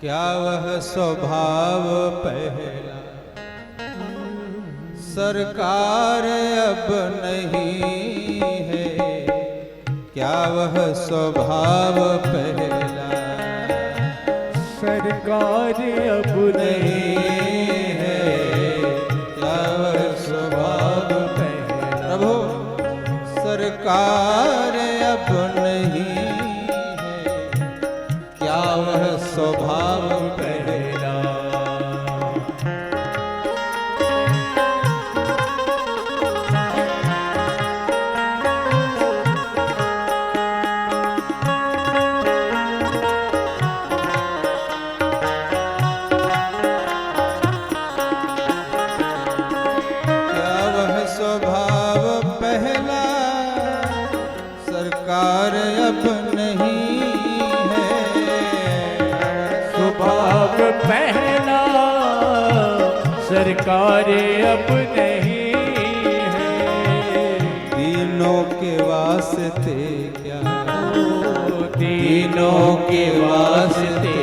क्या वह स्वभाव पहला सरकार अब नहीं है, क्या वह स्वभाव पहला सरकार अब नहीं है, क्या वह स्वभाव पहला प्रभु सरकार अब नहीं है, क्या वह स्वभाव पहला सरकार अब नहीं है, स्वभाव पहला सरकार अब नहीं है। तीनों के वास्ते क्या तीनों के वास्ते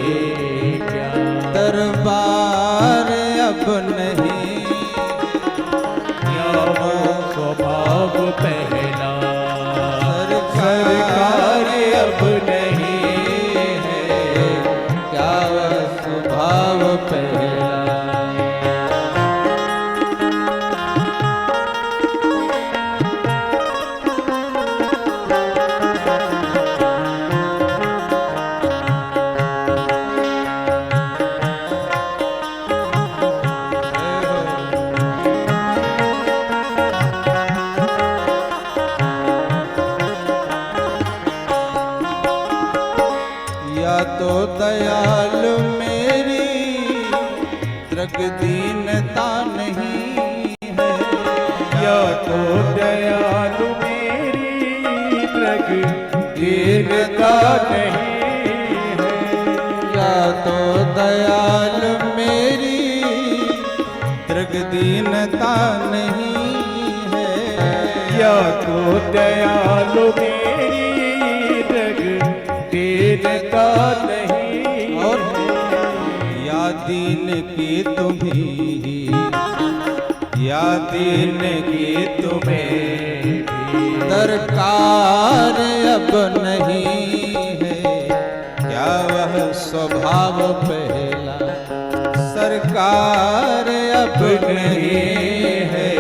क्या दरबार अब नहीं, क्या वो स्वभाव पहला सरकार अब नहीं है, क्या वह स्वभाव पहला तो दयाल मेरी दृग दीनता नहीं है, या तो दयाल मेरी दृग दीनता नहीं है, या तो दयाल मेरी दृग दीनता नहीं है, या तो दयाल मेरी दृग दीनता नहीं और या दीन की तुम्ही, या दीन की तुम्हें दरकार अब नहीं है, क्या वह स्वभाव पहला सरकार अब नहीं है,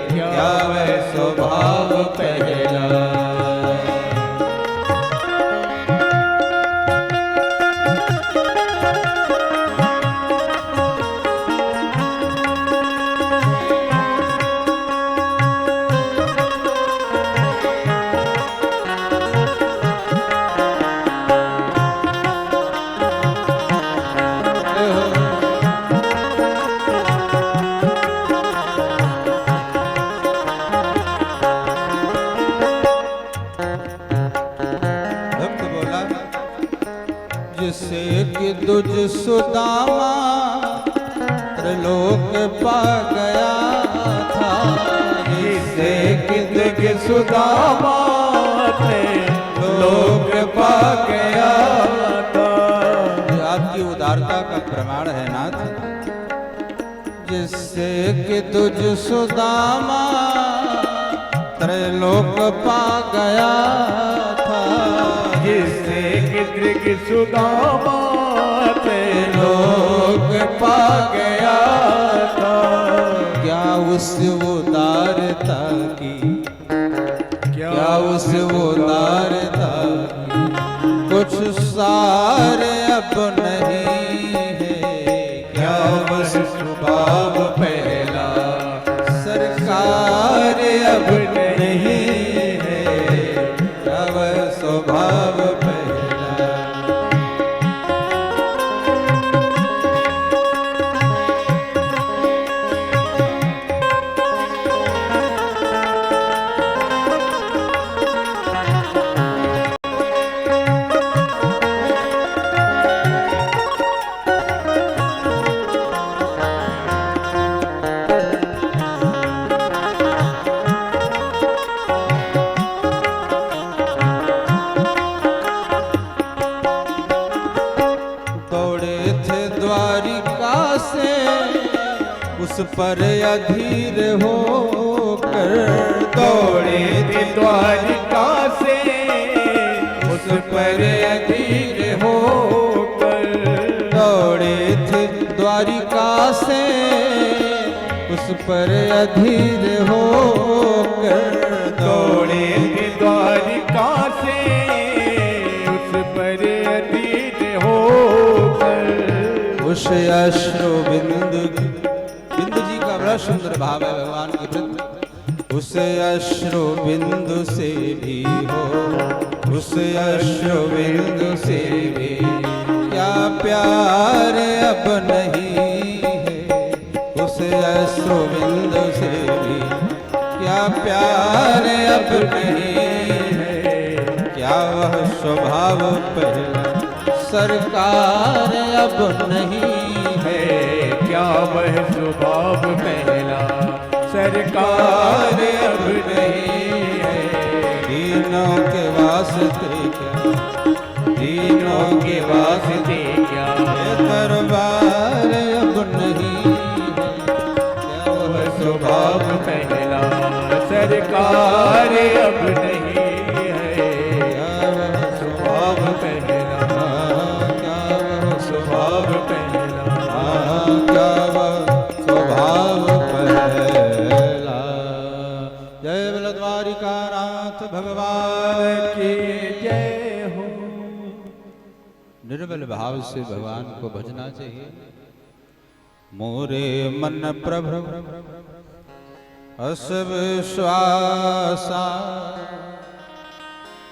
क्या वह स्वभाव पहला जिससे कि दुज सुदामा त्रिलोक पा गया था, जिससे कि दुज सुदामा त्रिलोक पा गया था। ये आपकी उदारता का प्रमाण है नाथ। जिससे कि दुज सुदामा त्रिलोक पा गया था, जिससे कि दृग सुदामा त्रिलोक पा गया था। क्या उस उदारता की, क्या उस उदारता की कुछ सार अब नहीं है, क्या वह स्वभाव पहला सरकार अब नहीं है, क्या वह स्वभाव पहला थे द्वारिका से उस पर अधीर होकर, दौड़े थे द्वारिका से उस पर अधीर होकर, दौड़े थे द्वारिका से उस पर अधीर होकर, दौड़े थे द्वारिका से उस पर अधीर होकर। उस अश्रु बिंदु, बिंदु जी का बड़ा सुंदर भाव है भगवान के प्रति। उस अश्रु बिंदु से भी हो, उस अश्रु बिंदु से भी क्या प्यार अब नहीं है, उस अश्रु बिंदु से भी क्या प्यार अब नहीं है, क्या वह स्वभाव पहला सरकार अब नहीं है, क्या वह स्वभाव पहला सरकार अब नहीं है। दीनों के वास्ते क्या, दीनों के वास्ते क्या ये दरबार अब नहीं है, क्या वह स्वभाव पहला सरकार अब नहीं है, क्या वह स्वभाव पहला क्या वह स्वभाव पहला क्या वह स्वभाव पहला। जय बल द्वारिकानाथ भगवान की जय हो। निर्मल भाव से भगवान को भजना चाहिए। मोरे मन प्रभु अस विश्वासा